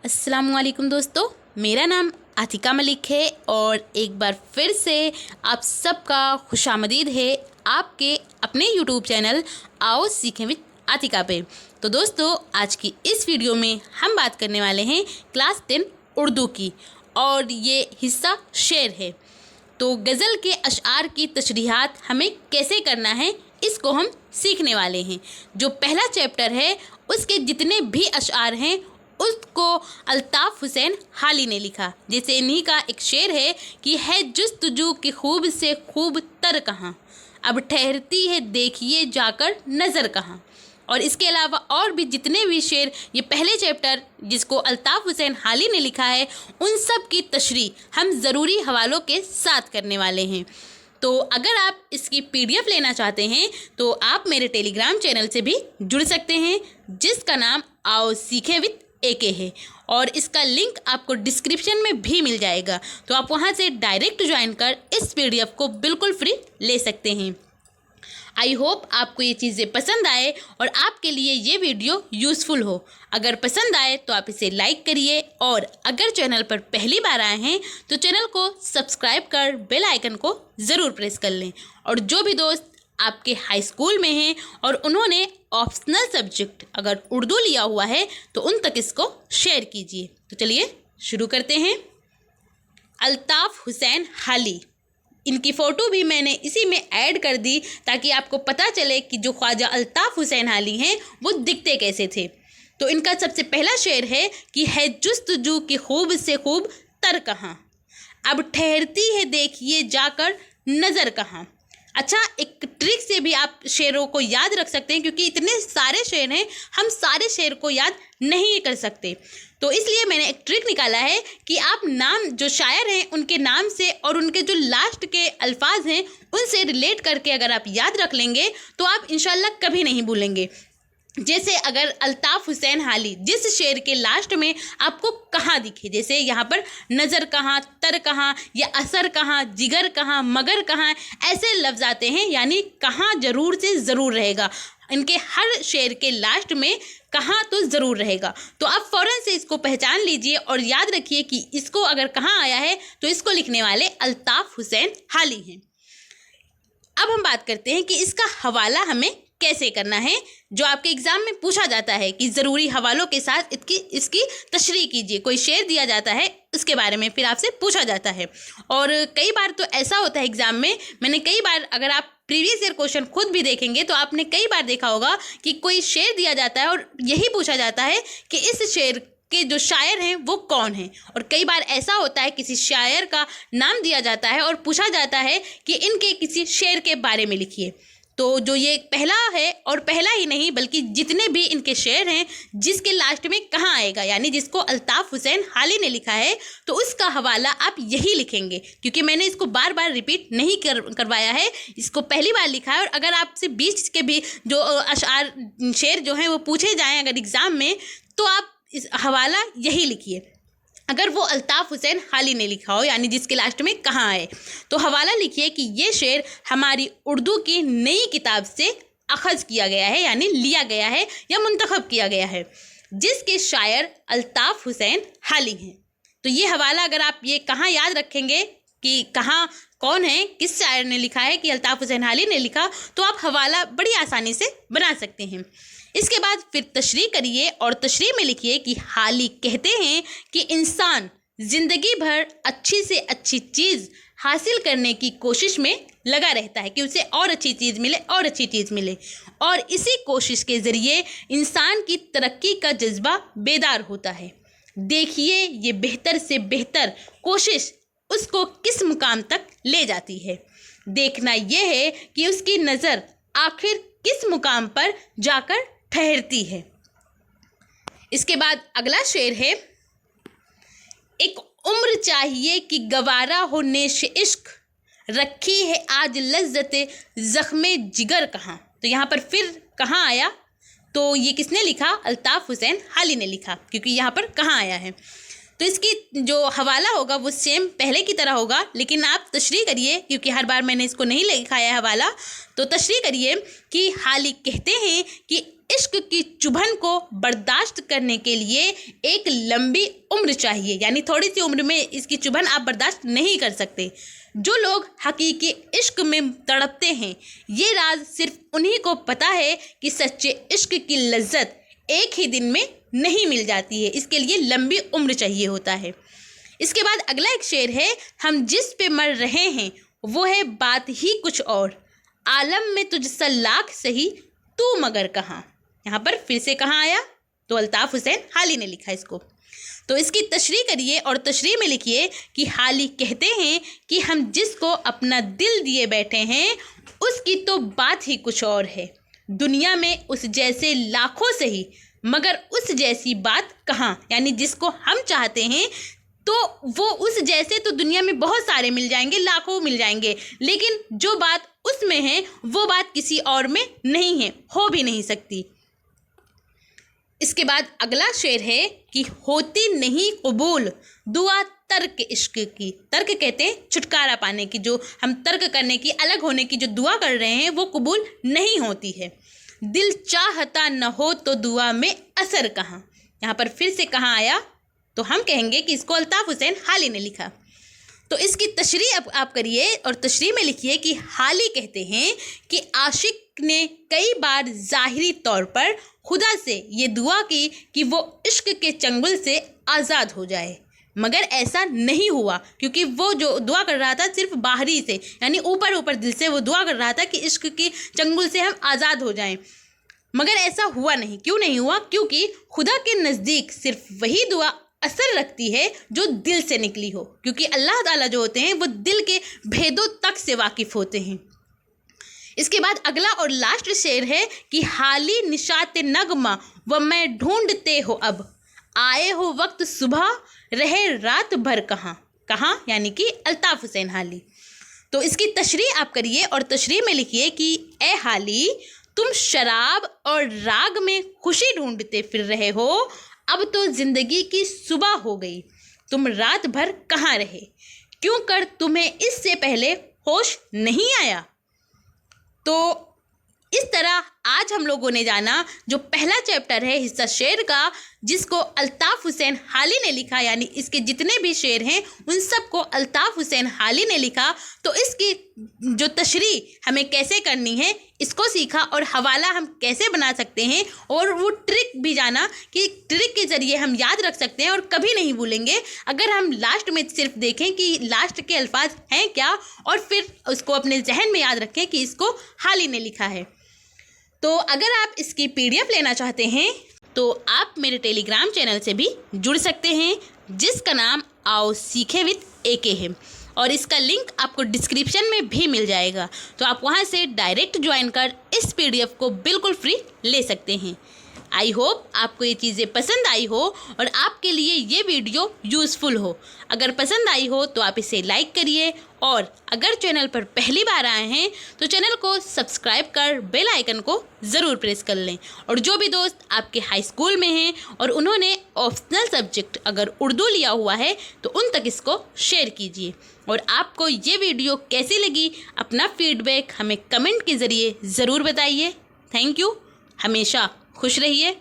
अस्सलामुअलैकुम दोस्तों, मेरा नाम आतिका मलिक है और एक बार फिर से आप सबका खुशामदीद है आपके अपने यूट्यूब चैनल आओ सीखें विद आतिका पे। तो दोस्तों, आज की इस वीडियो में हम बात करने वाले हैं क्लास 10 उर्दू की और ये हिस्सा शेर है। तो गज़ल के अशआर की तशरीहात हमें कैसे करना है इसको हम सीखने वाले हैं। जो पहला चैप्टर है उसके जितने भी अशआर हैं उसको अल्ताफ़ हुसैन हाली ने लिखा। जैसे इन्हीं का एक शेर है कि है जुस्तजू की खूब से खूब तर कहाँ, अब ठहरती है देखिए जाकर नज़र कहाँ। और इसके अलावा और भी जितने भी शेर ये पहले चैप्टर जिसको अल्ताफ़ हुसैन हाली ने लिखा है उन सब की तशरीह हम ज़रूरी हवालों के साथ करने वाले हैं। तो अगर आप इसकी PDF लेना चाहते हैं तो आप मेरे टेलीग्राम चैनल से भी जुड़ सकते हैं जिसका नाम आओ सीखे विद AK है और इसका लिंक आपको डिस्क्रिप्शन में भी मिल जाएगा। तो आप वहां से डायरेक्ट ज्वाइन कर इस PDF को बिल्कुल फ्री ले सकते हैं। आई होप आपको ये चीज़ें पसंद आए और आपके लिए ये वीडियो यूज़फुल हो। अगर पसंद आए तो आप इसे लाइक करिए और अगर चैनल पर पहली बार आए हैं तो चैनल को सब्सक्राइब कर बेल आइकन को ज़रूर प्रेस कर लें। और जो भी दोस्त आपके हाई स्कूल में हैं और उन्होंने ऑप्शनल सब्जेक्ट अगर उर्दू लिया हुआ है तो उन तक इसको शेयर कीजिए। तो चलिए शुरू करते हैं। अल्ताफ़ हुसैन हाली, इनकी फ़ोटो भी मैंने इसी में ऐड कर दी ताकि आपको पता चले कि जो ख्वाजा अल्ताफ़ हुसैन हाली हैं वो दिखते कैसे थे। तो इनका सबसे पहला शेर है कि है जुस्तजू की खूब से खूब तर कहाँ, अब ठहरती है देखिए जाकर नज़र कहाँ। अच्छा, एक ट्रिक से भी आप शेरों को याद रख सकते हैं क्योंकि इतने सारे शेर हैं, हम सारे शेर को याद नहीं कर सकते। तो इसलिए मैंने एक ट्रिक निकाला है कि आप नाम जो शायर हैं उनके नाम से और उनके जो लास्ट के अल्फाज हैं उनसे रिलेट करके अगर आप याद रख लेंगे तो आप इंशाल्लाह कभी नहीं भूलेंगे। जैसे अगर अल्ताफ़ हुसैन हाली जिस शेर के लास्ट में आपको कहाँ दिखे, जैसे यहाँ पर नज़र कहाँ, तर कहाँ या असर कहाँ, जिगर कहाँ, मगर कहाँ, ऐसे लफ्ज़ आते हैं, यानी कहाँ ज़रूर से ज़रूर रहेगा। इनके हर शेर के लास्ट में कहाँ तो ज़रूर रहेगा। तो आप फ़ौरन से इसको पहचान लीजिए और याद रखिए कि इसको अगर कहाँ आया है तो इसको लिखने वाले अल्ताफ़ हुसैन हाली हैं। अब हम बात करते हैं कि इसका हवाला हमें कैसे करना है, जो आपके एग्ज़ाम में पूछा जाता है कि ज़रूरी हवालों के साथ इसकी तशरीह कीजिए। कोई शेर दिया जाता है उसके बारे में फिर आपसे पूछा जाता है। और कई बार तो ऐसा होता है एग्ज़ाम में, मैंने कई बार, अगर आप प्रीवियस ईयर क्वेश्चन खुद भी देखेंगे तो आपने कई बार देखा होगा कि कोई शेर दिया जाता है और यही पूछा जाता है कि इस शेर के जो शायर हैं वो कौन हैं। और कई बार ऐसा होता है किसी शायर का नाम दिया जाता है और पूछा जाता है कि इनके किसी शेर के बारे में लिखिए। तो जो ये पहला है, और पहला ही नहीं बल्कि जितने भी इनके शेर हैं जिसके लास्ट में कहाँ आएगा, यानी जिसको अल्ताफ़ हुसैन हाली ने लिखा है, तो उसका हवाला आप यही लिखेंगे। क्योंकि मैंने इसको बार बार रिपीट नहीं करवाया है, इसको पहली बार लिखा है। और अगर आपसे बीच के भी जो अशआर शेर जो हैं वो पूछे जाएँ अगर एग्ज़ाम में, तो आप इस हवाला यही लिखिए। अगर वो अल्ताफ़ हुसैन हाली ने लिखा हो, यानी जिसके लास्ट में कहाँ आए, तो हवाला लिखिए कि ये शेर हमारी उर्दू की नई किताब से अखज़ किया गया है, यानी लिया गया है या मुंतखब किया गया है, जिसके शायर अल्ताफ़ हुसैन हाली हैं। तो ये हवाला अगर आप ये कहाँ याद रखेंगे कि कहाँ कौन है, किस शायर ने लिखा है कि अल्ताफ़ हुसैन हाली ने लिखा, तो आप हवाला बड़ी आसानी से बना सकते हैं। इसके बाद फिर तशरीह करिए और तशरीह में लिखिए कि हाली कहते हैं कि इंसान ज़िंदगी भर अच्छी से अच्छी चीज़ हासिल करने की कोशिश में लगा रहता है कि उसे और अच्छी चीज़ मिले और अच्छी चीज़ मिले, और इसी कोशिश के ज़रिए इंसान की तरक्की का जज्बा बेदार होता है। देखिए ये बेहतर से बेहतर कोशिश उसको किस मुकाम तक ले जाती है। देखना यह है कि उसकी नज़र आखिर किस मुकाम पर जाकर ठहरती है। इसके बाद अगला शेर है, एक उम्र चाहिए कि गवारा हो नेश इश्क, रखी है आज लज्जते ज़ख्मे जिगर कहाँ। तो यहाँ पर फिर कहाँ आया, तो ये किसने लिखा, अल्ताफ़ हुसैन हाली ने लिखा, क्योंकि यहाँ पर कहाँ आया है। तो इसकी जो हवाला होगा वो सेम पहले की तरह होगा, लेकिन आप तशरीह करिए, क्योंकि हर बार मैंने इसको नहीं लिखा है हवाला, तो तशरीह करिए कि हाली कहते हैं कि इश्क की चुभन को बर्दाश्त करने के लिए एक लंबी उम्र चाहिए, यानी थोड़ी सी उम्र में इसकी चुभन आप बर्दाश्त नहीं कर सकते। जो लोग हकीकी इश्क में तड़पते हैं, ये राज सिर्फ उन्हीं को पता है कि सच्चे इश्क की लज्जत एक ही दिन में नहीं मिल जाती है, इसके लिए लंबी उम्र चाहिए होता है। इसके बाद अगला एक शेर है, हम जिस पे मर रहे हैं वो है बात ही कुछ और, आलम में तुझसे लाख सही तू मगर कहाँ। यहाँ पर फिर से कहाँ आया, तो अल्ताफ़ हुसैन हाली ने लिखा इसको। तो इसकी तशरीह करिए और तशरीह में लिखिए कि हाली कहते हैं कि हम जिसको अपना दिल दिए बैठे हैं उसकी तो बात ही कुछ और है, दुनिया में उस जैसे लाखों सही मगर उस जैसी बात कहाँ। यानी जिसको हम चाहते हैं तो वो उस जैसे तो दुनिया में बहुत सारे मिल जाएंगे, लाखों मिल जाएंगे, लेकिन जो बात उसमें है वो बात किसी और में नहीं है, हो भी नहीं सकती। इसके बाद अगला शेर है कि होती नहीं कबूल दुआ तर्क इश्क की। तर्क कहते हैं छुटकारा पाने की, जो हम तर्क करने की, अलग होने की जो दुआ कर रहे हैं वो कबूल नहीं होती है। दिल चाहता न हो तो दुआ में असर कहाँ। यहाँ पर फिर से कहाँ आया, तो हम कहेंगे कि इसको अल्ताफ़ हुसैन हाली ने लिखा। तो इसकी तशरीह अब आप करिए और तशरीह में लिखिए कि हाली कहते हैं कि आशिक ने कई बार ज़ाहिरी तौर पर खुदा से ये दुआ की कि वो इश्क के चंगुल से आज़ाद हो जाए, मगर ऐसा नहीं हुआ, क्योंकि वो जो दुआ कर रहा था सिर्फ बाहरी से, यानी ऊपर ऊपर दिल से वो दुआ कर रहा था कि इश्क के चंगुल से हम आज़ाद हो जाएं, मगर ऐसा हुआ नहीं। क्यों नहीं हुआ? क्योंकि खुदा के नज़दीक सिर्फ वही दुआ असर रखती है जो दिल से निकली हो, क्योंकि अल्लाह ताला जो होते हैं वो दिल के भेदों तक से वाकिफ़ होते हैं। इसके बाद अगला और लास्ट शेर है कि हाली निशात नगमा व मैं ढूंढते हो अब, आए हो वक्त सुबह रहे रात भर कहाँ। कहाँ यानी कि अल्ताफ़ हुसैन हाली। तो इसकी तशरीह आप करिए और तशरीह में लिखिए कि ए हाली, तुम शराब और राग में खुशी ढूंढते फिर रहे हो, अब तो ज़िंदगी की सुबह हो गई, तुम रात भर कहाँ रहे, क्यों कर तुम्हें इससे पहले होश नहीं आया। तो इस तरह आज हम लोगों ने जाना जो पहला चैप्टर है हिस्सा शेर का, जिसको अल्ताफ़ हुसैन हाली ने लिखा, यानी इसके जितने भी शेर हैं उन सब को अल्ताफ़ हुसैन हाली ने लिखा। तो इसकी जो तशरीह हमें कैसे करनी है इसको सीखा और हवाला हम कैसे बना सकते हैं, और वो ट्रिक भी जाना कि ट्रिक के ज़रिए हम याद रख सकते हैं और कभी नहीं भूलेंगे अगर हम लास्ट में सिर्फ देखें कि लास्ट के अल्फाज हैं क्या, और फिर उसको अपने जहन में याद रखें कि इसको हाली ने लिखा है। तो अगर आप इसकी PDF लेना चाहते हैं तो आप मेरे टेलीग्राम चैनल से भी जुड़ सकते हैं, जिसका नाम आओ सीखे विद AK है, और इसका लिंक आपको डिस्क्रिप्शन में भी मिल जाएगा। तो आप वहां से डायरेक्ट ज्वाइन कर इस PDF को बिल्कुल फ्री ले सकते हैं। आई होप आपको ये चीज़ें पसंद आई हो और आपके लिए ये वीडियो यूज़फुल हो। अगर पसंद आई हो तो आप इसे लाइक करिए, और अगर चैनल पर पहली बार आए हैं तो चैनल को सब्सक्राइब कर बेल आइकन को ज़रूर प्रेस कर लें। और जो भी दोस्त आपके हाई स्कूल में हैं और उन्होंने ऑप्शनल सब्जेक्ट अगर उर्दू लिया हुआ है तो उन तक इसको शेयर कीजिए। और आपको ये वीडियो कैसी लगी अपना फीडबैक हमें कमेंट के ज़रिए ज़रूर बताइए। Thank you. हमेशा खुश रहिए।